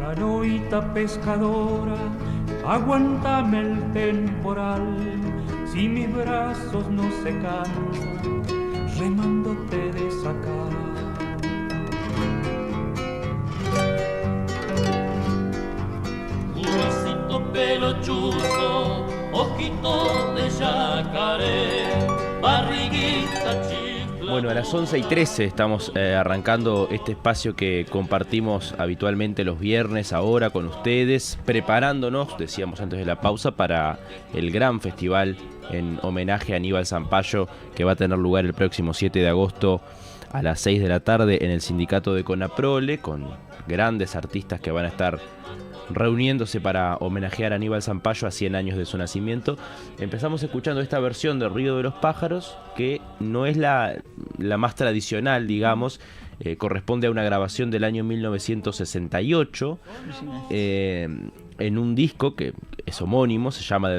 Canoita pescadora, aguántame el temporal, si mis brazos no se cansan, remándote de sacar. Luisito pelo chuzo, ojito de yacaré, barriguita chica. Bueno, a las 11:13 estamos arrancando este espacio que compartimos habitualmente los viernes ahora con ustedes, preparándonos, decíamos antes de la pausa, para el gran festival en homenaje a Aníbal Zampayo que va a tener lugar el próximo 7 de agosto a las 6 de la tarde en el sindicato de Conaprole, con grandes artistas que van a estar reuniéndose para homenajear a Aníbal Zampayo a 100 años de su nacimiento. Empezamos escuchando esta versión de Río de los Pájaros, que no es la más tradicional, digamos, corresponde a una grabación del año 1968, en un disco que es homónimo, se llama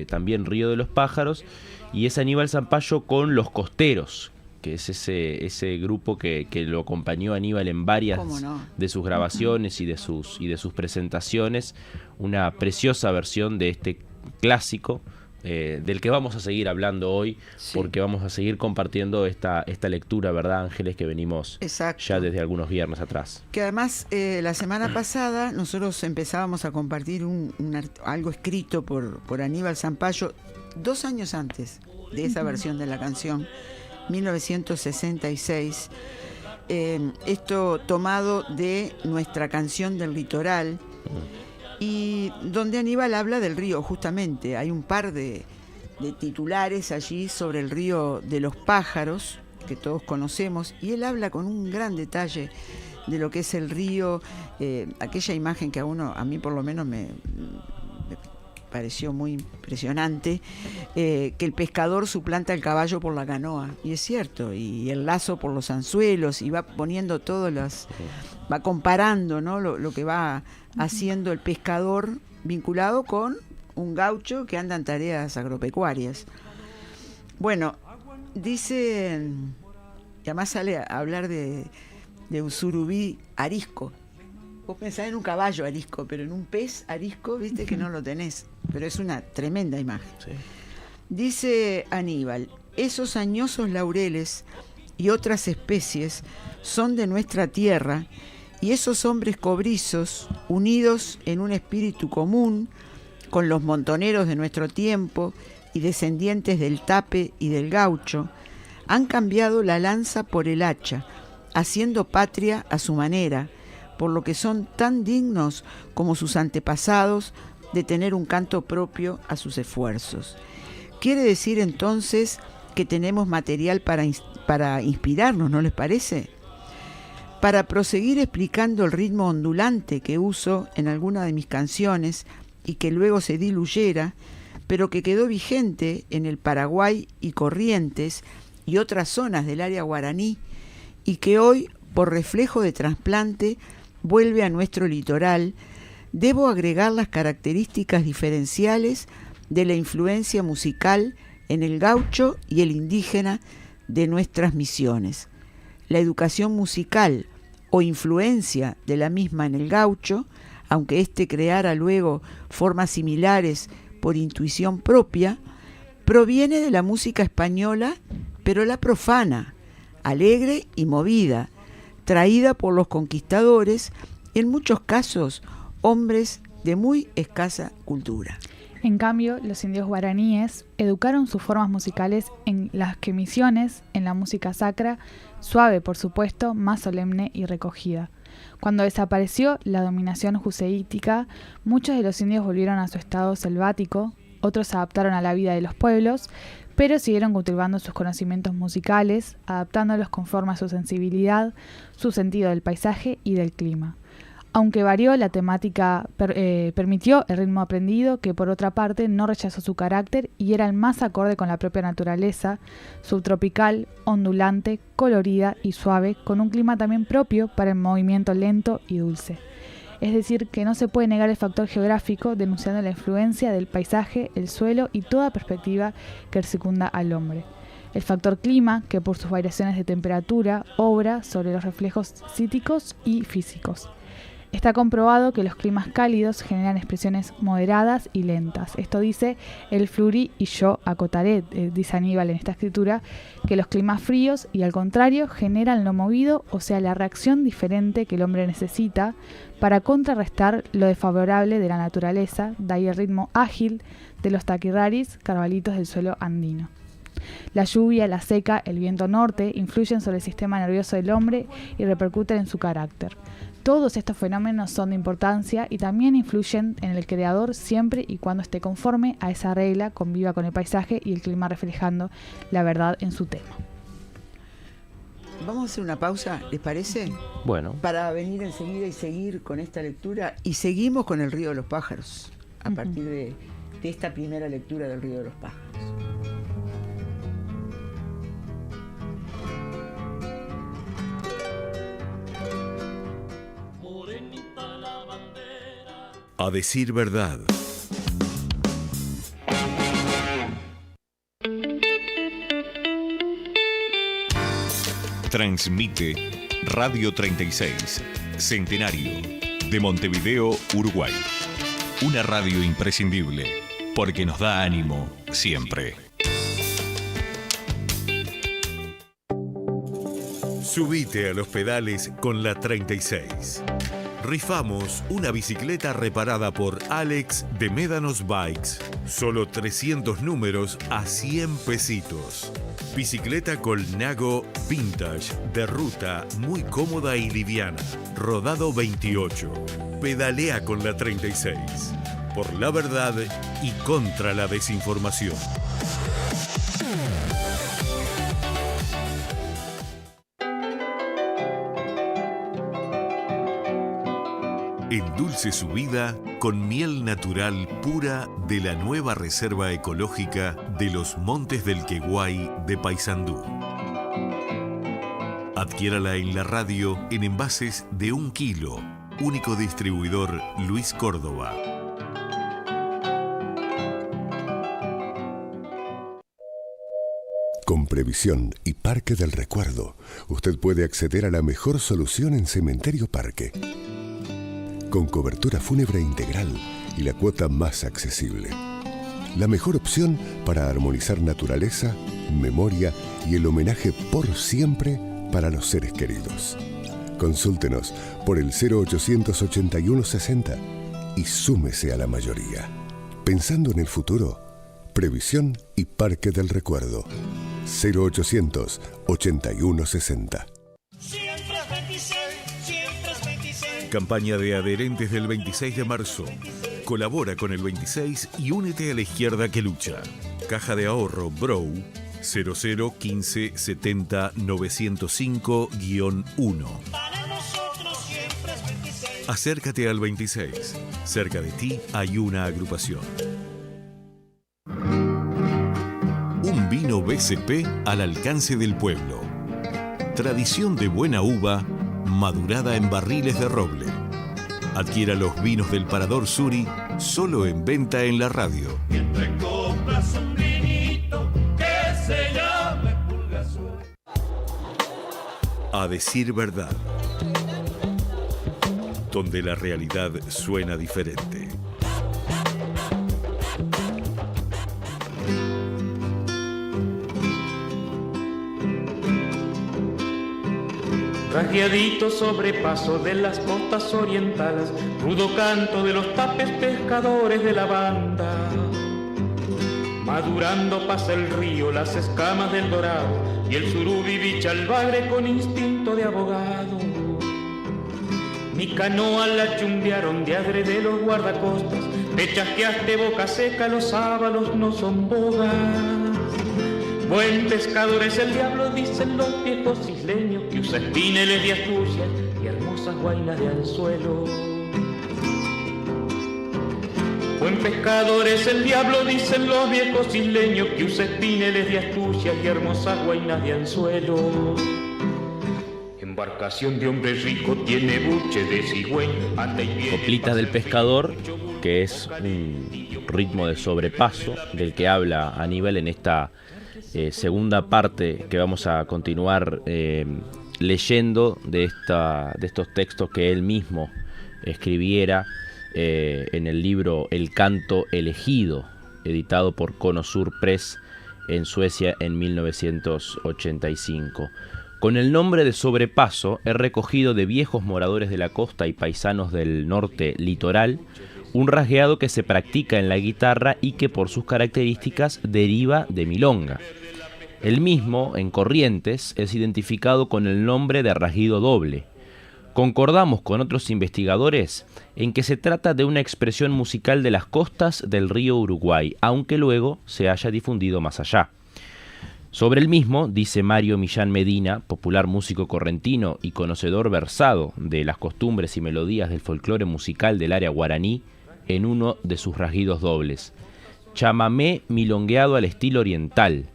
también Río de los Pájaros, y es Aníbal Zampayo con Los Costeros, que es ese grupo que lo acompañó a Aníbal en varias de sus grabaciones y de sus presentaciones. Una preciosa versión de este clásico del que vamos a seguir hablando hoy, sí, porque vamos a seguir compartiendo esta lectura, ¿verdad, Ángeles? Que venimos ya desde algunos viernes atrás. Que además la semana pasada nosotros empezábamos a compartir algo escrito por Aníbal Zampayo 2 años antes de esa versión de la canción, 1966, esto tomado de nuestra canción del litoral, y donde Aníbal habla del río, justamente. Hay un par de titulares allí sobre el Río de los Pájaros, que todos conocemos, y él habla con un gran detalle de lo que es el río, aquella imagen que a mí por lo menos me pareció muy impresionante, que el pescador suplanta el caballo por la canoa, y es cierto, y el lazo por los anzuelos, y va poniendo va comparando, ¿no? lo que va haciendo el pescador vinculado con un gaucho que anda en tareas agropecuarias. Bueno, dice, y además sale a hablar de un surubí arisco. Vos pensás en un caballo arisco, pero en un pez arisco, viste que no lo tenés. Pero es una tremenda imagen. Sí. Dice Aníbal: esos añosos laureles y otras especies son de nuestra tierra, y esos hombres cobrizos, unidos en un espíritu común, con los montoneros de nuestro tiempo y descendientes del tape y del gaucho, han cambiado la lanza por el hacha, haciendo patria a su manera, por lo que son tan dignos como sus antepasados de tener un canto propio a sus esfuerzos. Quiere decir entonces que tenemos material para inspirarnos, ¿no les parece? Para proseguir explicando el ritmo ondulante que uso en alguna de mis canciones y que luego se diluyera, pero que quedó vigente en el Paraguay y Corrientes y otras zonas del área guaraní, y que hoy, por reflejo de trasplante, vuelve a nuestro litoral, debo agregar las características diferenciales de la influencia musical en el gaucho y el indígena de nuestras misiones. La educación musical o influencia de la misma en el gaucho, aunque éste creara luego formas similares por intuición propia, proviene de la música española, pero la profana, alegre y movida, traída por los conquistadores, en muchos casos hombres de muy escasa cultura. En cambio, los indios guaraníes educaron sus formas musicales en las que misiones, en la música sacra, suave por supuesto, más solemne y recogida. Cuando desapareció la dominación juseítica, muchos de los indios volvieron a su estado selvático, otros se adaptaron a la vida de los pueblos, pero siguieron cultivando sus conocimientos musicales, adaptándolos conforme a su sensibilidad, su sentido del paisaje y del clima. Aunque varió la temática, permitió el ritmo aprendido, que por otra parte no rechazó su carácter y era el más acorde con la propia naturaleza, subtropical, ondulante, colorida y suave, con un clima también propio para el movimiento lento y dulce. Es decir, que no se puede negar el factor geográfico, denunciando la influencia del paisaje, el suelo y toda perspectiva que circunda al hombre. El factor clima, que por sus variaciones de temperatura, obra sobre los reflejos psíquicos y físicos. Está comprobado que los climas cálidos generan expresiones moderadas y lentas. Esto dice el Fleury y yo acotaré, dice Aníbal en esta escritura, que los climas fríos y al contrario generan lo movido, o sea, la reacción diferente que el hombre necesita para contrarrestar lo desfavorable de la naturaleza, de ahí el ritmo ágil de los taquirraris, carvalitos del suelo andino. La lluvia, la seca, el viento norte influyen sobre el sistema nervioso del hombre y repercuten en su carácter. Todos estos fenómenos son de importancia y también influyen en el creador siempre y cuando esté conforme a esa regla, conviva con el paisaje y el clima reflejando la verdad en su tema. Vamos a hacer una pausa, ¿les parece? Bueno. Para venir enseguida y seguir con esta lectura. Y seguimos con el Río de los Pájaros, a partir de esta primera lectura del Río de los Pájaros. A decir verdad. Transmite Radio 36, Centenario, de Montevideo, Uruguay. Una radio imprescindible, porque nos da ánimo siempre. Subite a los pedales con la 36. Rifamos una bicicleta reparada por Alex de Médanos Bikes. Solo 300 números a 100 pesitos. Bicicleta Colnago Vintage, de ruta, muy cómoda y liviana. Rodado 28. Pedalea con la 36. Por la verdad y contra la desinformación. Endulce su vida con miel natural pura de la nueva Reserva Ecológica de los Montes del Queguay de Paysandú. Adquiérala en la radio en envases de 1 kilo. Único distribuidor Luis Córdoba. Con Previsión y Parque del Recuerdo, usted puede acceder a la mejor solución en Cementerio Parque. Con cobertura fúnebre integral y la cuota más accesible. La mejor opción para armonizar naturaleza, memoria y el homenaje por siempre para los seres queridos. Consúltenos por el 0800 81 60 y súmese a la mayoría. Pensando en el futuro, Previsión y Parque del Recuerdo. 0800 81 60. Campaña de adherentes del 26 de marzo. Colabora con el 26 y únete a la izquierda que lucha. Caja de ahorro Brow 00 15 70 905-1. Acércate al 26. Cerca de ti hay una agrupación. Un vino BCP al alcance del pueblo. Tradición de buena uva madurada en barriles de roble. Adquiera los vinos del Parador Suri solo en venta en la radio. Mientras compras un vinito que se llame Pulgasol. A decir verdad. Donde la realidad suena diferente. Rasgueadito sobrepaso de las costas orientales, rudo canto de los tapes pescadores de la banda. Madurando pasa el río, las escamas del dorado, y el surubí bicha al bagre con instinto de abogado. Mi canoa la chumbearon de adrede los guardacostas, te chasqueaste boca seca, los sábalos no son bogas. Buen pescador es el diablo, dicen los viejos isleños, que usa espineles de astucia y hermosas guainas de anzuelo. Buen pescador es el diablo, dicen los viejos isleños, que usa espineles de astucia y hermosas guainas de anzuelo. Embarcación de hombre rico tiene buche de cigüeña. Coplita del pescador, que es un ritmo de sobrepaso del que habla Aníbal en esta segunda parte que vamos a continuar leyendo de estos textos que él mismo escribiera en el libro El canto elegido, editado por Cono Sur Press en Suecia en 1985. Con el nombre de Sobrepaso he recogido de viejos moradores de la costa y paisanos del norte litoral un rasgueado que se practica en la guitarra y que por sus características deriva de milonga. El mismo, en Corrientes, es identificado con el nombre de rasguido doble. Concordamos con otros investigadores en que se trata de una expresión musical de las costas del río Uruguay, aunque luego se haya difundido más allá. Sobre el mismo, dice Mario Millán Medina, popular músico correntino y conocedor versado de las costumbres y melodías del folclore musical del área guaraní, en uno de sus rasguidos dobles: chamamé milongueado al estilo oriental,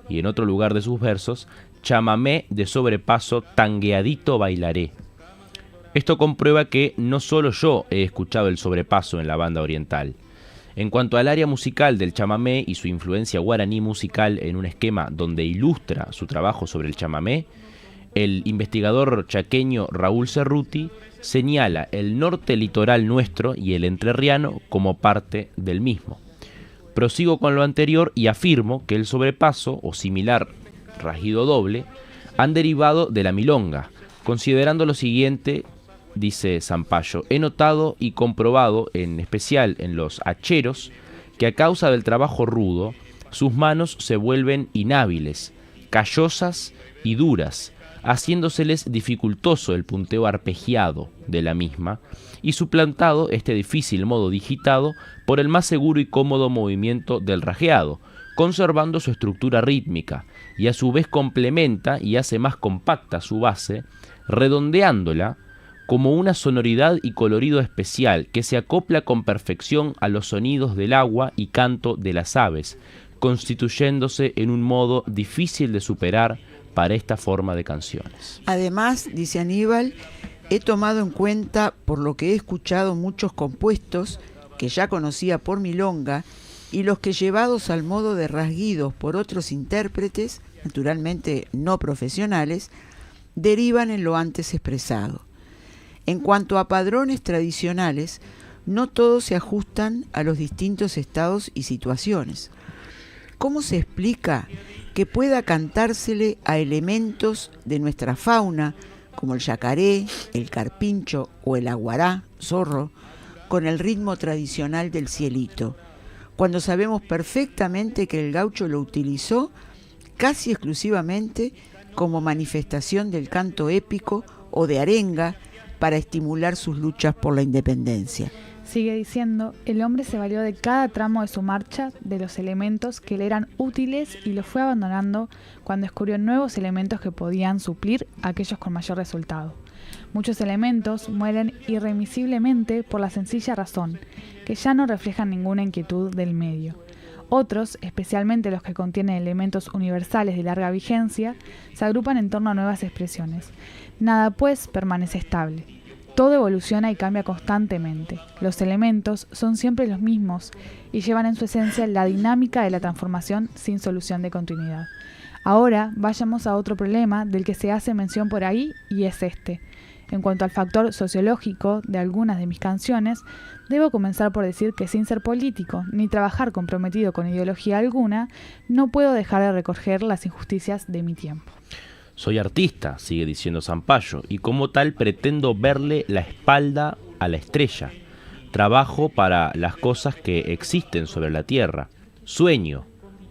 y en otro lugar de sus versos, chamamé de sobrepaso tangueadito bailaré. Esto comprueba que no solo yo he escuchado el sobrepaso en la banda oriental. En cuanto al área musical del chamamé y su influencia guaraní musical en un esquema donde ilustra su trabajo sobre el chamamé, el investigador chaqueño Raúl Cerruti señala el norte litoral nuestro y el entrerriano como parte del mismo. Prosigo con lo anterior y afirmo que el sobrepaso o similar rasguido doble han derivado de la milonga, considerando lo siguiente. Dice Zampayo: he notado y comprobado, en especial en los hacheros, que a causa del trabajo rudo, sus manos se vuelven inhábiles, callosas y duras, haciéndoseles dificultoso el punteo arpegiado de la misma, y suplantado este difícil modo digitado por el más seguro y cómodo movimiento del rasgueado, conservando su estructura rítmica, y a su vez complementa y hace más compacta su base, redondeándola como una sonoridad y colorido especial que se acopla con perfección a los sonidos del agua y canto de las aves, constituyéndose en un modo difícil de superar para esta forma de canciones. Además, dice Aníbal, he tomado en cuenta, por lo que he escuchado, muchos compuestos que ya conocía por milonga y los que, llevados al modo de rasguidos por otros intérpretes, naturalmente no profesionales, derivan en lo antes expresado. En cuanto a padrones tradicionales, no todos se ajustan a los distintos estados y situaciones. ¿Cómo se explica que pueda cantársele a elementos de nuestra fauna, como el yacaré, el carpincho o el aguará, zorro, con el ritmo tradicional del cielito, cuando sabemos perfectamente que el gaucho lo utilizó casi exclusivamente como manifestación del canto épico o de arenga para estimular sus luchas por la independencia? Sigue diciendo: el hombre se valió de cada tramo de su marcha de los elementos que le eran útiles y los fue abandonando cuando descubrió nuevos elementos que podían suplir a aquellos con mayor resultado. Muchos elementos mueren irremisiblemente por la sencilla razón que ya no reflejan ninguna inquietud del medio. Otros, especialmente los que contienen elementos universales de larga vigencia, se agrupan en torno a nuevas expresiones. Nada, pues, permanece estable. Todo evoluciona y cambia constantemente. Los elementos son siempre los mismos y llevan en su esencia la dinámica de la transformación sin solución de continuidad. Ahora vayamos a otro problema del que se hace mención por ahí, y es este. En cuanto al factor sociológico de algunas de mis canciones, debo comenzar por decir que, sin ser político ni trabajar comprometido con ideología alguna, no puedo dejar de recoger las injusticias de mi tiempo. Soy artista, sigue diciendo Zampayo, y como tal pretendo verle la espalda a la estrella. Trabajo para las cosas que existen sobre la tierra. Sueño,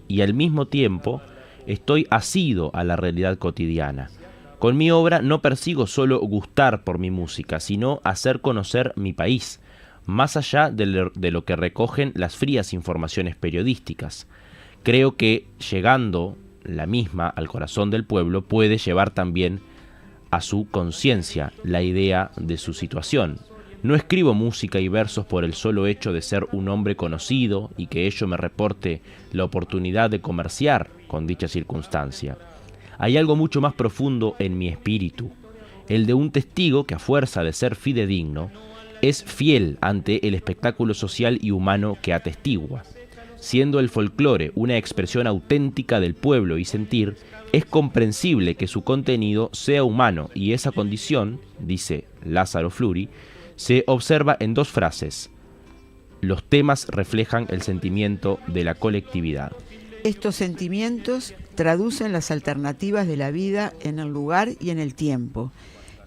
y al mismo tiempo estoy asido a la realidad cotidiana. Con mi obra no persigo solo gustar por mi música, sino hacer conocer mi país, más allá de lo que recogen las frías informaciones periodísticas. Creo que, llegando la misma al corazón del pueblo, puede llevar también a su conciencia la idea de su situación. No escribo música y versos por el solo hecho de ser un hombre conocido y que ello me reporte la oportunidad de comerciar con dicha circunstancia. Hay algo mucho más profundo en mi espíritu, el de un testigo que, a fuerza de ser fidedigno, es fiel ante el espectáculo social y humano que atestigua. Siendo el folclore una expresión auténtica del pueblo y sentir, es comprensible que su contenido sea humano, y esa condición, dice Lázaro Fluri, se observa en 2 frases. Los temas reflejan el sentimiento de la colectividad. Estos sentimientos traducen las alternativas de la vida en el lugar y en el tiempo,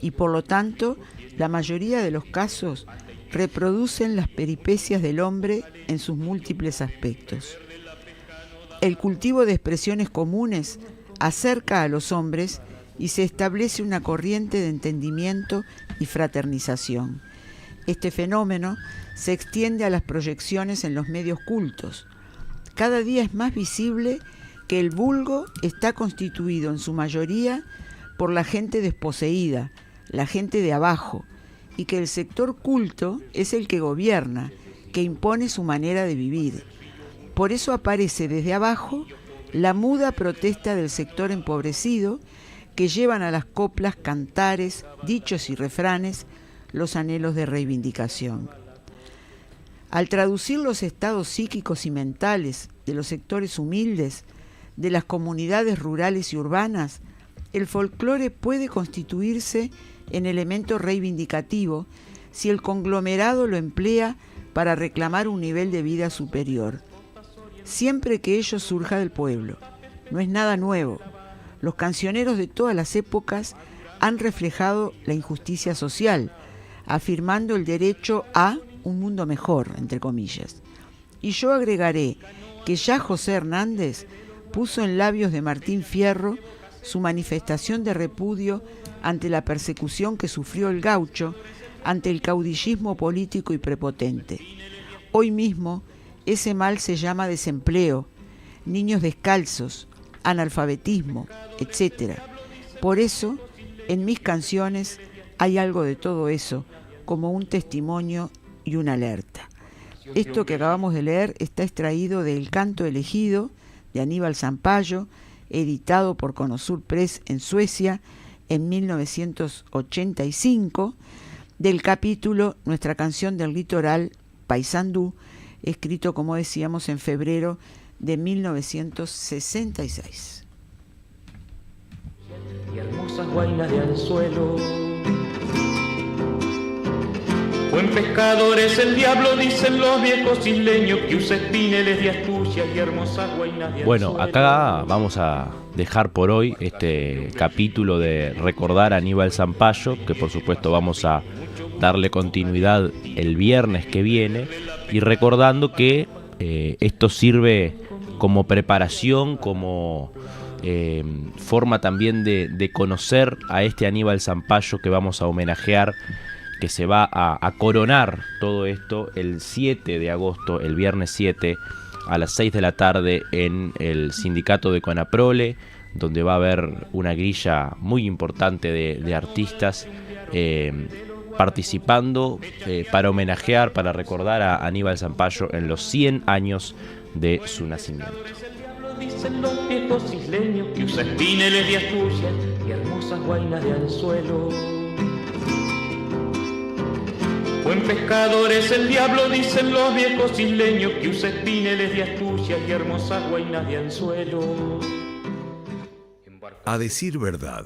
y por lo tanto, la mayoría de los casos reproducen las peripecias del hombre en sus múltiples aspectos. El cultivo de expresiones comunes acerca a los hombres y se establece una corriente de entendimiento y fraternización. Este fenómeno se extiende a las proyecciones en los medios cultos. Cada día es más visible que el vulgo está constituido en su mayoría por la gente desposeída, la gente de abajo, y que el sector culto es el que gobierna, que impone su manera de vivir. Por eso aparece desde abajo la muda protesta del sector empobrecido, que llevan a las coplas, cantares, dichos y refranes los anhelos de reivindicación. Al traducir los estados psíquicos y mentales de los sectores humildes, de las comunidades rurales y urbanas, el folclore puede constituirse en elemento reivindicativo si el conglomerado lo emplea para reclamar un nivel de vida superior, siempre que ello surja del pueblo. No es nada nuevo. Los cancioneros de todas las épocas han reflejado la injusticia social, afirmando el derecho a un mundo mejor, entre comillas. Y yo agregaré que ya José Hernández puso en labios de Martín Fierro su manifestación de repudio ante la persecución que sufrió el gaucho, ante el caudillismo político y prepotente. Hoy mismo ese mal se llama desempleo, niños descalzos, analfabetismo, etc. Por eso, en mis canciones hay algo de todo eso, como un testimonio y una alerta. Esto que acabamos de leer está extraído de El canto elegido, de Aníbal Zampayo, editado por Conosur Press en Suecia en 1985, del capítulo Nuestra canción del litoral, Paysandú, escrito, como decíamos, en febrero de 1966. Y hermosas guainas de anzuelo. Buen pescador es el diablo, dicen los viejos isleños, que usa espineles de astucia y hermosas guainas de Bueno, anzuelo. acá vamos a dejar por hoy este capítulo de recordar a Aníbal Zampayo, que por supuesto vamos a darle continuidad el viernes que viene, y recordando que esto sirve como preparación, como forma también de conocer a este Aníbal Zampayo que vamos a homenajear, que se va a coronar todo esto el 7 de agosto, el viernes 7, a las 6 de la tarde en el sindicato de Conaprole, donde va a haber una grilla muy importante de artistas participando para homenajear, para recordar a Aníbal Zampayo en los 100 años de su nacimiento. Dicen los viejos isleños, que usa espineles de astucia y hermosas guainas de anzuelo. Buen pescador es el diablo, dicen los viejos isleños, que usa espineles de astucia y hermosas guainas de anzuelo. A decir verdad.